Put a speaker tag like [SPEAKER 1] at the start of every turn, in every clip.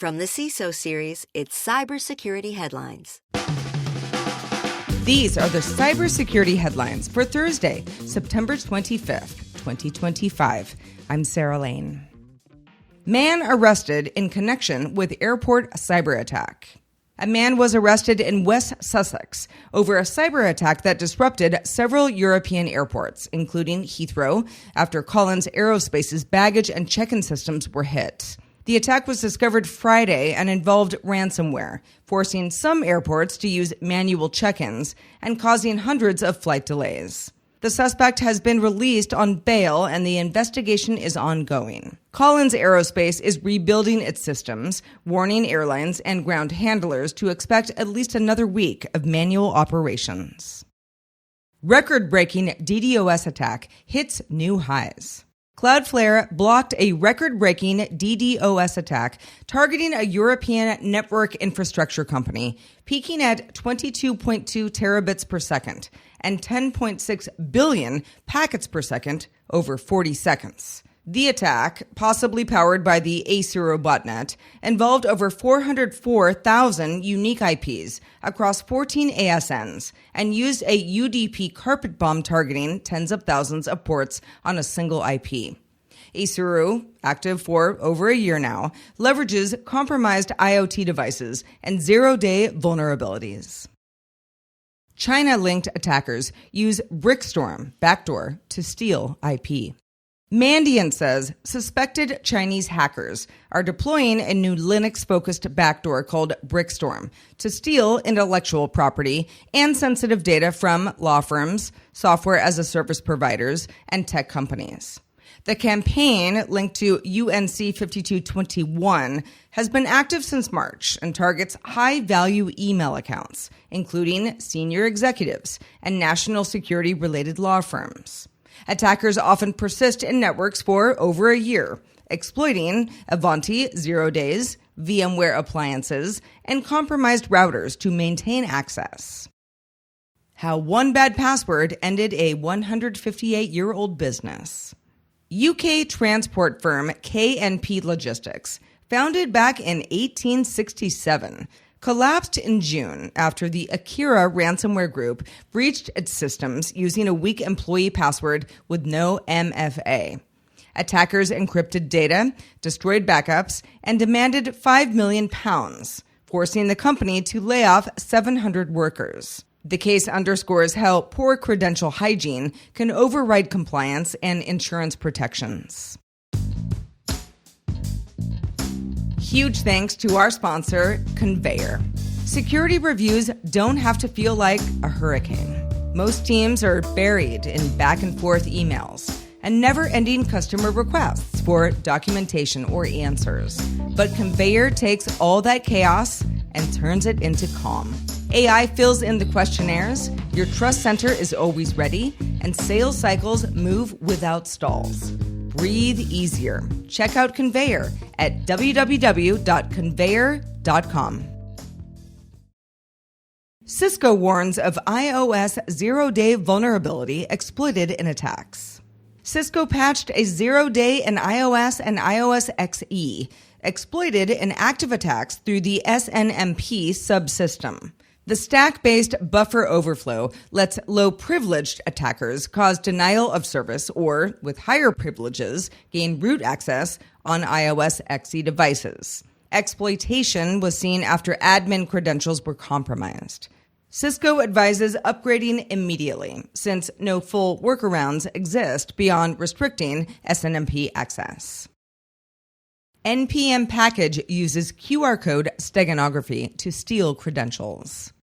[SPEAKER 1] From the CISO series, it's Cybersecurity Headlines.
[SPEAKER 2] These are the cybersecurity headlines for Thursday, September 25th, 2025. I'm Sarah Lane. Man arrested in connection with airport cyber attack. A man was arrested in West Sussex over a cyber attack that disrupted several European airports, including Heathrow, after Collins Aerospace's baggage and check-in systems were hit. The attack was discovered Friday and involved ransomware, forcing some airports to use manual check-ins and causing hundreds of flight delays. The suspect has been released on bail and the investigation is ongoing. Collins Aerospace is rebuilding its systems, warning airlines and ground handlers to expect at least another week of manual operations. Record-breaking DDoS attack hits new highs. Cloudflare blocked a record-breaking DDoS attack targeting a European network infrastructure company, peaking at 22.2 terabits per second and 10.6 billion packets per second over 40 seconds. The attack, possibly powered by the A0 botnet, involved over 404,000 unique IPs across 14 ASNs and used a UDP carpet bomb targeting tens of thousands of ports on a single IP. A0, active for over a year now, leverages compromised IoT devices and zero-day vulnerabilities. China-linked attackers use BRICKSTORM, backdoor, to steal IP. Mandiant says suspected Chinese hackers are deploying a new Linux-focused backdoor called BRICKSTORM to steal intellectual property and sensitive data from law firms, software-as-a-service providers, and tech companies. The campaign, linked to UNC 5221, has been active since March and targets high-value email accounts, including senior executives and national security-related law firms. Attackers often persist in networks for over a year, exploiting Avanti 0 days, VMware appliances, and compromised routers to maintain access. How one bad password ended a 158-year-old business. UK transport firm K&P Logistics, founded back in 1867, collapsed in June after the Akira ransomware group breached its systems using a weak employee password with no MFA. Attackers encrypted data, destroyed backups, and demanded £5 million, forcing the company to lay off 700 workers. The case underscores how poor credential hygiene can override compliance and insurance protections. Huge thanks to our sponsor, Conveyor. Security reviews don't have to feel like a hurricane. Most teams are buried in back-and-forth emails and never-ending customer requests for documentation or answers. But Conveyor takes all that chaos and turns it into calm. AI fills in the questionnaires, your trust center is always ready, and sales cycles move without stalls. Breathe easier. Check out Conveyor at www.conveyor.com. Cisco warns of iOS zero-day vulnerability exploited in attacks. Cisco patched a zero-day in iOS and iOS XE, exploited in active attacks through the SNMP subsystem. The stack-based buffer overflow lets low-privileged attackers cause denial of service or, with higher privileges, gain root access on iOS XE devices. Exploitation was seen after admin credentials were compromised. Cisco advises upgrading immediately, since no full workarounds exist beyond restricting SNMP access. NPM package uses QR code steganography to steal credentials.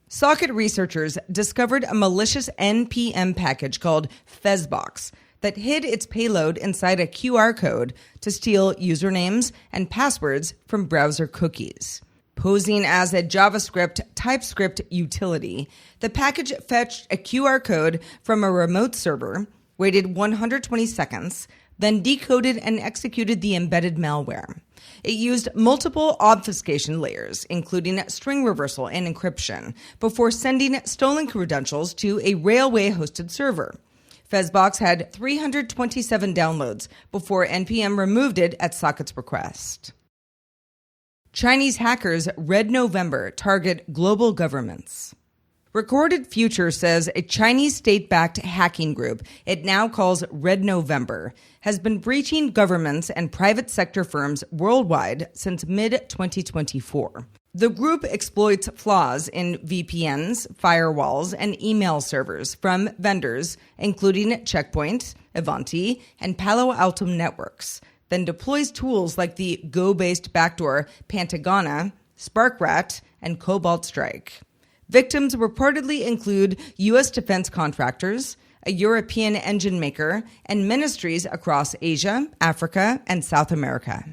[SPEAKER 2] Socket researchers discovered a malicious NPM package called Fezbox that hid its payload inside a QR code to steal usernames and passwords from browser cookies. Posing as a JavaScript TypeScript utility, the package fetched a QR code from a remote server, waited 120 seconds, then decoded and executed the embedded malware. It used multiple obfuscation layers, including string reversal and encryption, before sending stolen credentials to a railway-hosted server. Fezbox had 327 downloads before NPM removed it at Socket's request. Chinese hackers Red November target global governments. Recorded Future says a Chinese state-backed hacking group it now calls Red November has been breaching governments and private sector firms worldwide since mid-2024. The group exploits flaws in VPNs, firewalls, and email servers from vendors, including Checkpoint, Ivanti, and Palo Alto networks, then deploys tools like the Go-based backdoor Pantagona, SparkRat, and Cobalt Strike. Victims reportedly include U.S. defense contractors, a European engine maker, and ministries across Asia, Africa, and South America.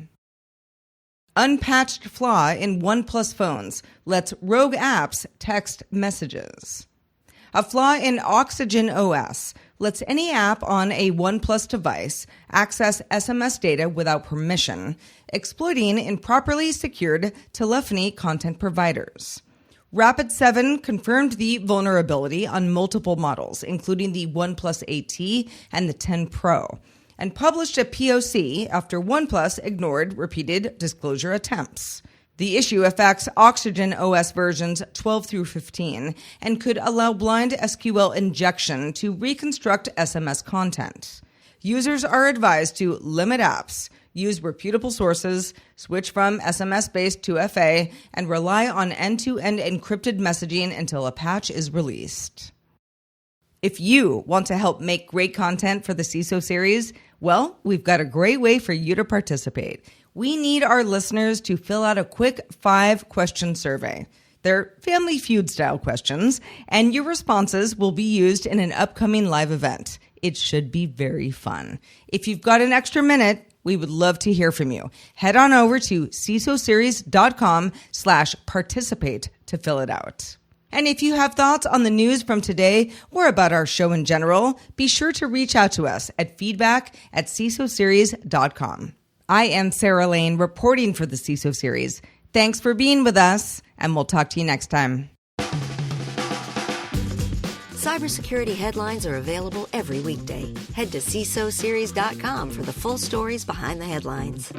[SPEAKER 2] Unpatched flaw in OnePlus phones lets rogue apps text messages. A flaw in Oxygen OS lets any app on a OnePlus device access SMS data without permission, exploiting improperly secured telephony content providers. Rapid7 confirmed the vulnerability on multiple models, including the OnePlus 8T and the 10 Pro, and published a POC after OnePlus ignored repeated disclosure attempts. The issue affects Oxygen OS versions 12 through 15 and could allow blind SQL injection to reconstruct SMS content. Users are advised to limit apps, use reputable sources, switch from SMS-based to FA, and rely on end-to-end encrypted messaging until a patch is released. If you want to help make great content for the CISO series, well, we've got a great way for you to participate. We need our listeners to fill out a quick 5-question survey. They're Family Feud-style questions, and your responses will be used in an upcoming live event. It should be very fun. If you've got an extra minute, we would love to hear from you. Head on over to cisoseries.com/participate to fill it out. And if you have thoughts on the news from today or about our show in general, be sure to reach out to us at feedback@cisoseries.com. I am Sarah Lane reporting for the CISO series. Thanks for being with us, and we'll talk to you next time.
[SPEAKER 1] Cybersecurity headlines are available every weekday. Head to cisoseries.com for the full stories behind the headlines.